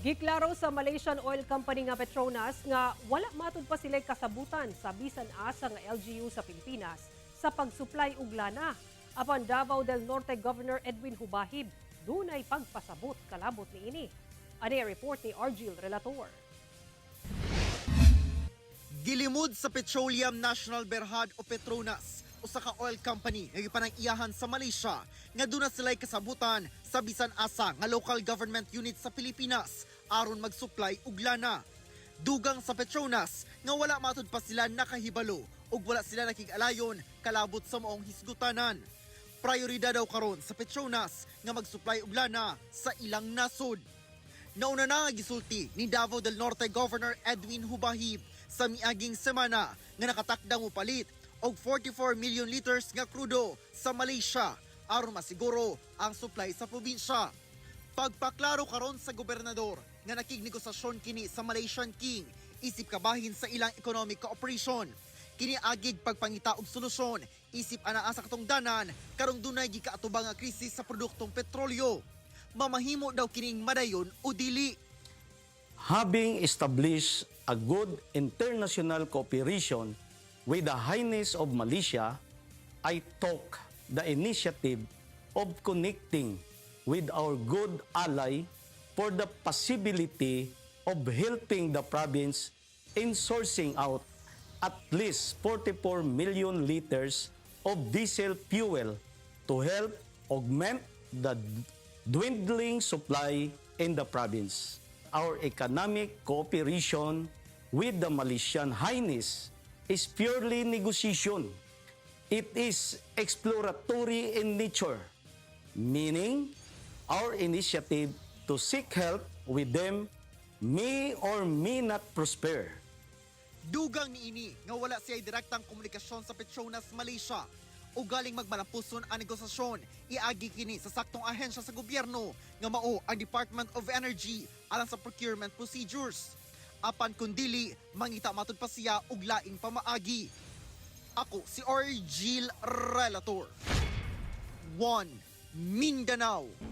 Giklaro sa Malaysian Oil Company nga Petronas nga wala matud pa sila kasabutan sa bisan asa nga LGU sa Pilipinas sa pagsupply og lana. Apan Davao del Norte Governor Edwin Hubahib dunay pagpasabot kalabot niini. Ani report ni Argil Relator. Gilimod sa Petroleum National Berhad o Petronas, usa ka oil company nga gipanang-iyahan sa Malaysia nga duna sila'y kasabutan sa bisan asa nga local government unit sa Pilipinas aron mag-supply og lana. Dugang sa Petronas nga wala matud pa sila nakahibalo ug wala sila nakig-alayon kalabot sa maong hisgutanan. Prioridad daw karon sa Petronas nga mag-supply og lana sa ilang nasod. Nauna na nga gisulti ni Davao del Norte Governor Edwin Hubahib sa miaging semana nga nakatakdang upalit og 44 million liters nga krudo sa Malaysia aron masiguro ang supply sa probinsya. Pagpaklaro karon sa gobernador nga nakignegosasyon kini sa Malaysian King isip kabahin sa ilang economic cooperation. Kini agig pagpangita og solusyon isip anaa sa katungdanan karong dunay gikaatubang nga krisis sa produktong petrolyo. Mamahimo daw kining madayon o dili. Having established a good international cooperation with the Highness of Malaysia, I took the initiative of connecting with our good ally for the possibility of helping the province in sourcing out at least 44 million liters of diesel fuel to help augment the dwindling supply in the province. Our economic cooperation with the Malaysian Highness is purely negotiation. It is exploratory in nature, meaning our initiative to seek help with them may or may not prosper. Dugang niini nga wala siya direktang komunikasyon sa Petronas Malaysia o galing magmalapuson ang negosasyon, iagi kini sa saktong ahensya sa gobyerno nga mao ang Department of Energy alang sa procurement procedures. Apan kundili, mangita matud pa siya og laing pamaagi. Ako si Argil Relator. 1 Mindanao.